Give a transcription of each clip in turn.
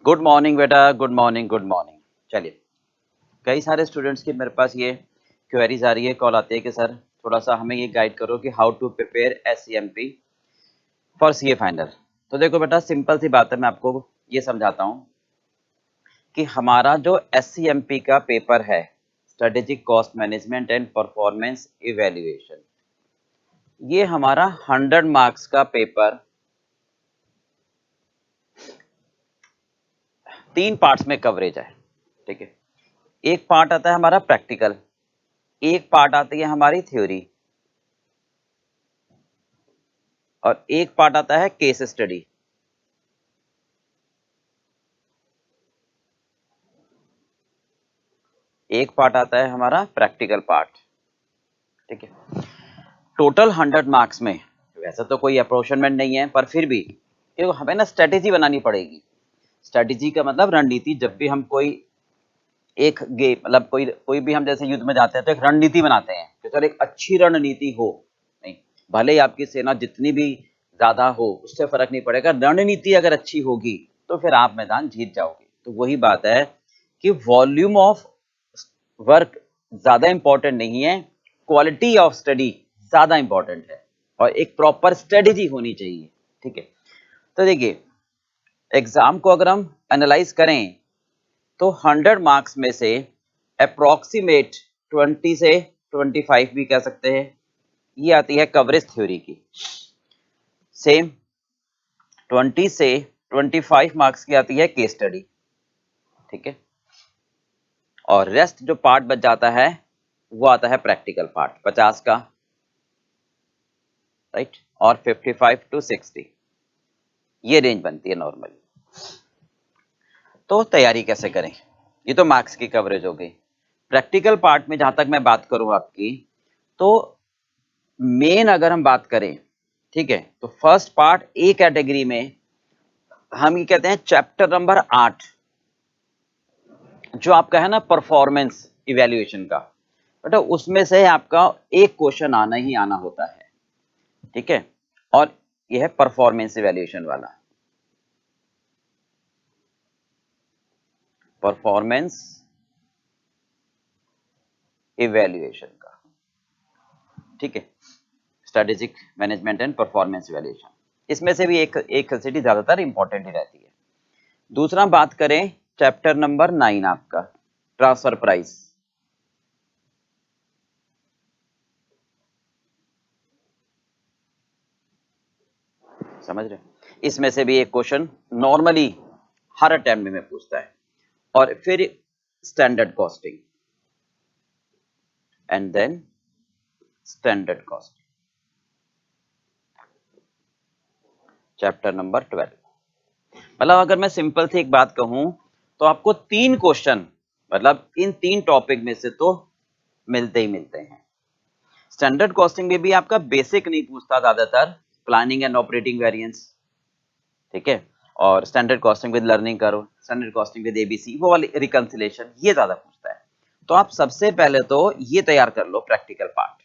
Good morning बेटा, good morning good morning. चलिए, कई सारे स्टूडेंट्स की मेरे पास ये क्वेरीज आ रही है, कॉल आती है कि सर थोड़ा सा हमें ये गाइड करो कि how to prepare SCMP for CA final. तो देखो बेटा, सिंपल सी बात है, मैं आपको ये समझाता हूँ कि हमारा जो SCMP का पेपर है, strategic cost management and performance evaluation, ये हमारा 100 मार्क्स का पेपर 3 पार्ट्स में कवरेज है। ठीक है, एक पार्ट आता है हमारा प्रैक्टिकल, एक पार्ट आती है हमारी थ्योरी और एक पार्ट आता है केस स्टडी। एक पार्ट आता है हमारा प्रैक्टिकल पार्ट। ठीक है, टोटल 100 मार्क्स में वैसे तो कोई अप्रोचमेंट नहीं है, पर फिर भी देखो हमें ना स्ट्रेटेजी बनानी पड़ेगी। स्ट्रेटेजी का मतलब रणनीति। जब भी हम कोई एक गेम मतलब कोई भी हम जैसे युद्ध में जाते हैं तो एक रणनीति बनाते हैं कि सर एक अच्छी रणनीति हो। नहीं, भले ही आपकी सेना जितनी भी ज्यादा हो उससे फर्क नहीं पड़ेगा, रणनीति अगर अच्छी होगी तो फिर आप मैदान जीत जाओगे। तो वही बात है कि वॉल्यूम ऑफ वर्क ज्यादा इंपॉर्टेंट नहीं है, क्वालिटी ऑफ स्टडी ज्यादा इंपॉर्टेंट है और एक प्रॉपर स्ट्रेटेजी होनी चाहिए। ठीक है, तो देखिए एग्जाम को अगर हम एनालाइज करें तो 100 मार्क्स में से अप्रोक्सीमेट 20 से 25 भी कह सकते हैं, ये आती है कवरेज थ्योरी की। सेम 20 से 25 मार्क्स की आती है केस स्टडी। ठीक है, और रेस्ट जो पार्ट बच जाता है वो आता है प्रैक्टिकल पार्ट 50 का, राइट, और 55 to 60 ये रेंज बनती है नॉर्मली। तो तैयारी कैसे करें, ये तो मार्क्स की कवरेज हो गई। प्रैक्टिकल पार्ट में जहां तक मैं बात करूं आपकी, तो मेन अगर हम बात करें, ठीक है, तो फर्स्ट पार्ट ए कैटेगरी में हम ये कहते हैं चैप्टर नंबर 8, जो आपका है ना परफॉर्मेंस इवैल्यूएशन का, बेटा उसमें से आपका एक क्वेश्चन आना ही आना होता है। ठीक है, और यह है परफॉर्मेंस इवैल्यूएशन वाला, परफॉर्मेंस इवैल्यूएशन का। ठीक है, strategic management and performance evaluation, इसमें से भी एक एलसीडी ज्यादातर इंपॉर्टेंट ही रहती है। दूसरा बात करें चैप्टर नंबर 9 आपका ट्रांसफर प्राइस, समझ रहे, इसमें से भी एक क्वेश्चन नॉर्मली हर अटेम्प्ट में पूछता है। और फिर standard costing and then standard costing, chapter number 12। मतलब अगर मैं सिंपल से एक बात कहूं तो आपको 3 क्वेश्चन मतलब इन 3 टॉपिक में से तो मिलते ही मिलते हैं। स्टैंडर्ड कॉस्टिंग में भी आपका बेसिक नहीं पूछता ज्यादातर, प्लानिंग एंड ऑपरेटिंग वेरिएंस। ठीक है, और स्टैंडर्ड कॉस्टिंग विद लर्निंग करो, स्टैंडर्ड कॉस्टिंग विद ABC, वो वाली रिकंसिलेशन ये ज्यादा पूछता है। तो आप सबसे पहले तो ये तैयार कर लो प्रैक्टिकल पार्ट।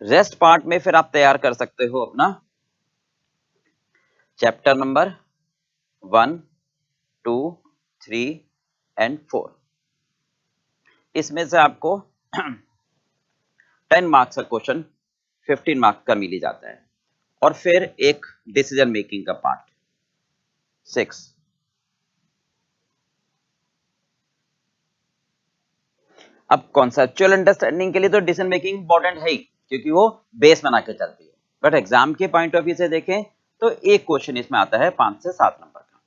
रेस्ट पार्ट में फिर आप तैयार कर सकते हो अपना चैप्टर नंबर 1, 2, 3 एंड 4। इसमें से आपको 10 मार्क्स का क्वेश्चन 15 मार्क्स का मिल ही जाता है। और फिर एक डिसीजन मेकिंग का पार्ट 6। अब कॉन्सेप्चुअल अंडरस्टैंडिंग के लिए तो डिसीजन मेकिंग इंपॉर्टेंट है ही, क्योंकि वो बेस बना के चलती है। बट एग्जाम के पॉइंट ऑफ व्यू से देखें तो एक क्वेश्चन इसमें आता है 5 से 7 नंबर का।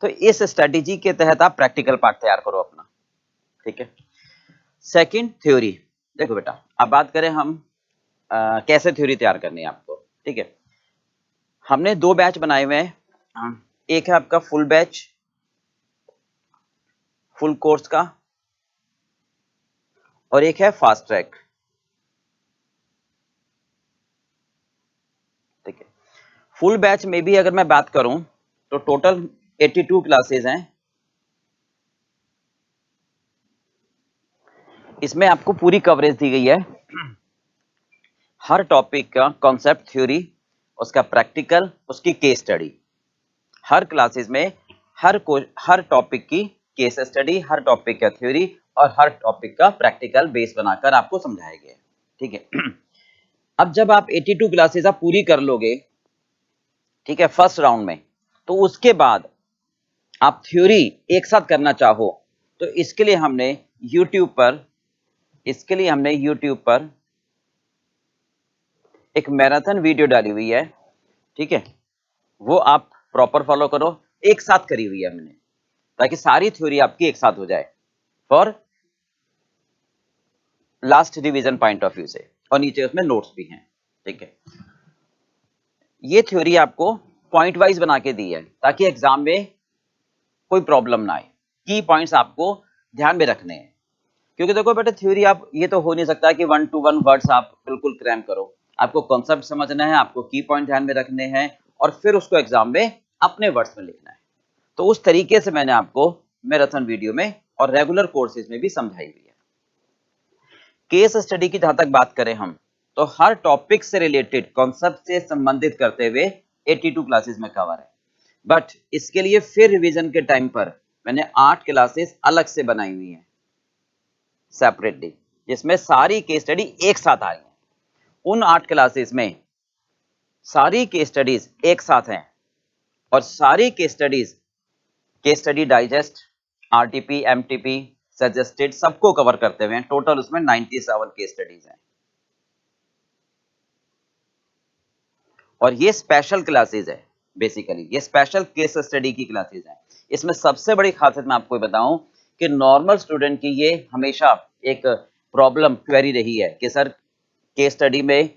तो इस स्ट्रेटेजी के तहत आप प्रैक्टिकल पार्ट तैयार करो अपना। ठीक है, सेकंड थ्योरी। देखो बेटा, अब बात करें हम कैसे थ्योरी तैयार करनी है आपको। ठीक है, हमने 2 बैच बनाए हुए हैं, एक है आपका फुल बैच, फुल कोर्स का, और एक है फास्ट ट्रैक। ठीक है, फुल बैच में भी अगर मैं बात करूं तो टोटल 82 क्लासेस हैं। इसमें आपको पूरी कवरेज दी गई है, हर टॉपिक का कॉन्सेप्ट, थ्योरी, उसका प्रैक्टिकल, उसकी केस स्टडी। हर क्लासेस में हर टॉपिक की केस स्टडी, हर टॉपिक का थ्योरी और हर टॉपिक का प्रैक्टिकल बेस बनाकर आपको समझाया गया है, ठीक है। अब जब आप 82 क्लासेस आप पूरी कर लोगे, ठीक है, फर्स्ट राउंड में, तो उसके बाद आप थ्योरी एक साथ करना चाहो तो इसके लिए हमने YouTube पर एक मैराथन वीडियो डाली हुई है, ठीक है, वो आप प्रॉपर फॉलो करो। एक साथ करी हुई है हमने, ताकि सारी थ्योरी आपकी एक साथ हो जाए for last revision point of view से, और नीचे उसमें नोट्स भी हैं, ठीक है। ये थ्योरी आपको पॉइंट वाइज बना के दी है ताकि एग्जाम में कोई प्रॉब्लम ना आए। की पॉइंट्स आपको ध्यान में रखने हैं, क्योंकि देखो बेटा थ्योरी आप ये तो हो नहीं सकता कि 1 to 1 वर्ड्स आप बिल्कुल क्रैम करो। आपको कॉन्सेप्ट समझना है, आपको की पॉइंट ध्यान में रखने हैं और फिर उसको एग्जाम में अपने वर्ड्स में लिखना है। तो उस तरीके से मैंने आपको मैराथन वीडियो में और रेगुलर कोर्सेज में भी समझाई हुई है। केस स्टडी की जहां तक बात करें हम, तो हर टॉपिक से रिलेटेड कॉन्सेप्ट से संबंधित करते हुए 82 क्लासेस में कवर है। बट इसके लिए फिर रिवीजन के टाइम पर मैंने 8 क्लासेस अलग से बनाई हुई हैं सेपरेटली, जिसमें सारी केस स्टडी एक साथ आ रही है। उन 8 क्लासेस में सारी केस स्टडीज एक साथ हैं और सारी case study digest, RTP, MTP, suggested सबको कवर करते हुए टोटल उसमें 97 केस स्टडीज हैं। और ये स्पेशल क्लासेस है, बेसिकली ये स्पेशल केस स्टडी की क्लासेस हैं। इसमें सबसे बड़ी खासियत मैं आपको बताऊं कि नॉर्मल स्टूडेंट की ये हमेशा एक प्रॉब्लम क्वेरी रही है कि सर केस स्टडी में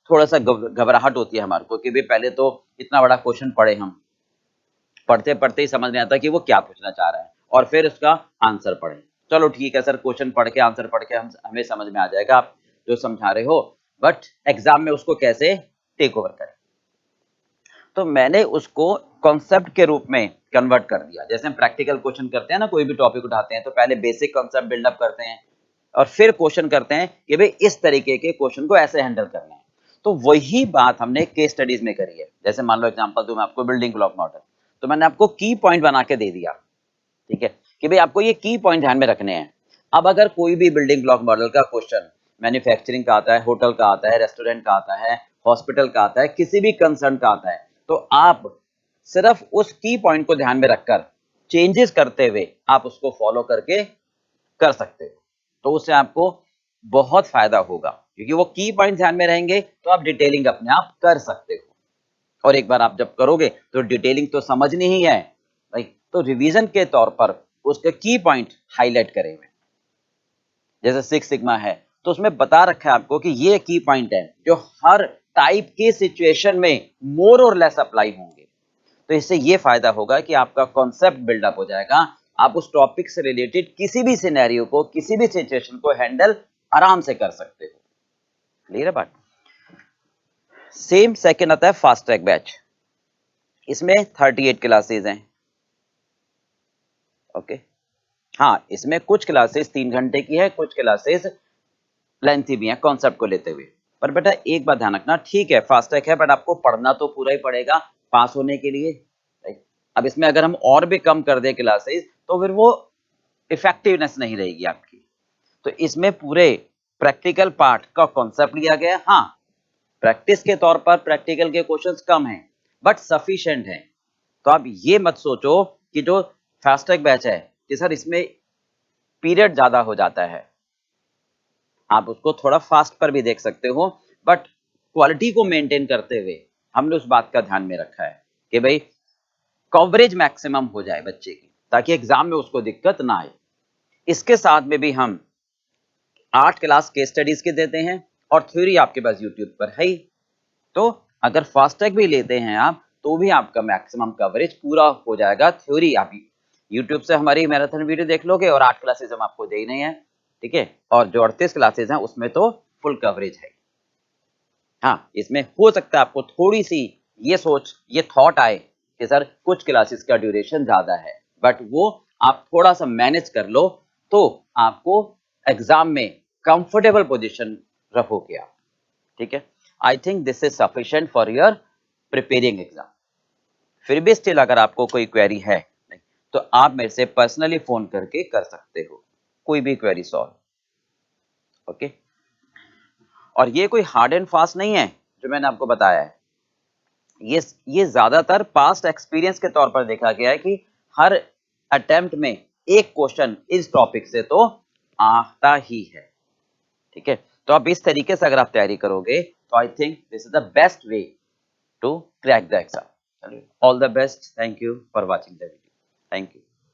थोड़ा सा घबराहट होती है हमारे को कि भाई पहले तो इतना बड़ा क्वेश्चन पढ़े, हम पढ़ते पढ़ते ही समझ नहीं आता कि वो क्या पूछना चाह रहा है और फिर उसका आंसर पढ़े। चलो ठीक है सर, क्वेश्चन पढ़ के आंसर पढ़ के हमें समझ में आ जाएगा आप जो समझा रहे हो, बट एग्जाम में उसको कैसे टेक ओवर करें। तो मैंने उसको कॉन्सेप्ट के रूप में कन्वर्ट कर दिया। जैसे हम प्रैक्टिकल क्वेश्चन करते हैं ना, कोई भी टॉपिक उठाते हैं तो पहले बेसिक कॉन्सेप्ट बिल्डअप करते हैं और फिर क्वेश्चन करते हैं कि भाई इस तरीके के क्वेश्चन को ऐसे हैंडल करना है। तो वही बात हमने केस स्टडीज में करी है। जैसे मान लो एग्जांपल दूं मैं आपको, बिल्डिंग ब्लॉक मॉडल, तो मैंने आपको की पॉइंट बना के दे दिया, ठीक है, कि भाई आपको ये की पॉइंट ध्यान में रखने हैं। अब अगर कोई भी बिल्डिंग ब्लॉक मॉडल का क्वेश्चन मैन्युफैक्चरिंग का आता है, होटल का आता है, रेस्टोरेंट का आता है, हॉस्पिटल का आता है, किसी भी कंसर्न का आता है, तो आप सिर्फ उस की पॉइंट को ध्यान में रखकर चेंजेस करते हुए आप उसको फॉलो करके कर सकते हो। तो उससे आपको बहुत फायदा होगा, क्योंकि वो की पॉइंट ध्यान में रहेंगे तो आप डिटेलिंग अपने आप कर सकते हो। और एक बार आप जब करोगे तो डिटेलिंग तो समझनी ही है भाई, तो रिवीजन के तौर पर उसके की पॉइंट हाईलाइट करें हुए। जैसे सिक्स सिग्मा है तो उसमें बता रखा है आपको कि ये की पॉइंट है जो हर टाइप की सिचुएशन में मोर और लेस अप्लाई होंगे। तो इससे ये फायदा होगा कि आपका कॉन्सेप्ट बिल्डअप हो जाएगा, आप उस टॉपिक से रिलेटेड किसी भी सिनेरियो को, किसी भी सिचुएशन को हैंडल आराम से कर सकते हो। क्लियर है बात? सेम सेकंड आता है फास्ट ट्रैक बैच। इसमें 38 क्लासेस हैं, ओके। हाँ, इसमें कुछ क्लासेस 3 घंटे की है, कुछ क्लासेस लेंथी भी है कॉन्सेप्ट को लेते हुए। पर बेटा एक बात ध्यान रखना, ठीक है फास्ट ट्रैक है बट आपको पढ़ना तो पूरा ही पड़ेगा पास होने के लिए, राइट? अब इसमें अगर हम और भी कम कर दें क्लासेस तो फिर वो इफेक्टिवनेस नहीं रहेगी आपकी। तो इसमें पूरे प्रैक्टिकल पार्ट का कॉन्सेप्ट लिया गया। हाँ, प्रैक्टिस के तौर पर प्रैक्टिकल के क्वेश्चंस कम हैं बट सफिशिएंट हैं। तो आप ये मत सोचो कि जो फास्ट ट्रैक बैच है कि सर इसमें पीरियड ज्यादा हो जाता है, आप उसको थोड़ा फास्ट पर भी देख सकते हो, बट क्वालिटी को मेंटेन करते हुए हमने उस बात का ध्यान में रखा है कि भाई कवरेज मैक्सिमम हो जाए बच्चे की, ताकि एग्जाम में उसको दिक्कत ना आए। इसके साथ में भी हम 8 क्लास केस स्टडीज के देते हैं और थ्योरी आपके पास यूट्यूब पर है ही। तो अगर फास्ट ट्रैक भी लेते हैं आप तो भी आपका मैक्सिमम कवरेज पूरा हो जाएगा। थ्योरी आप यूट्यूब से हमारी मैराथन वीडियो देख लोगे और 8 क्लासेस हम आपको दे ही नहीं है, ठीक है। और जो 38 क्लासेस हैं उसमें तो फुल कवरेज है। हाँ, इसमें हो सकता है आपको थोड़ी सी ये थॉट आए कि सर कुछ क्लासेस का ड्यूरेशन ज्यादा है, बट वो आप थोड़ा सा मैनेज कर लो तो आपको एग्जाम में कंफर्टेबल पोजीशन रखोगे आप, ठीक है। आई think this is sufficient for your preparing exam. फिर भी स्टिल अगर आपको कोई क्वेरी है तो आप मेरे से पर्सनली फोन करके कर सकते हो कोई भी क्वेरी सॉल्व। ओके, और ये कोई हार्ड एंड फास्ट नहीं है जो मैंने आपको बताया है, ये ज्यादातर पास्ट एक्सपीरियंस के तौर पर देखा गया है कि हर अटेम्प्ट में एक क्वेश्चन इस टॉपिक से तो आता ही है। ठीक है, तो अब इस तरीके से अगर आप तैयारी करोगे तो I think this is the best way to crack the exam. All the best, thank you for watching the video, thank you.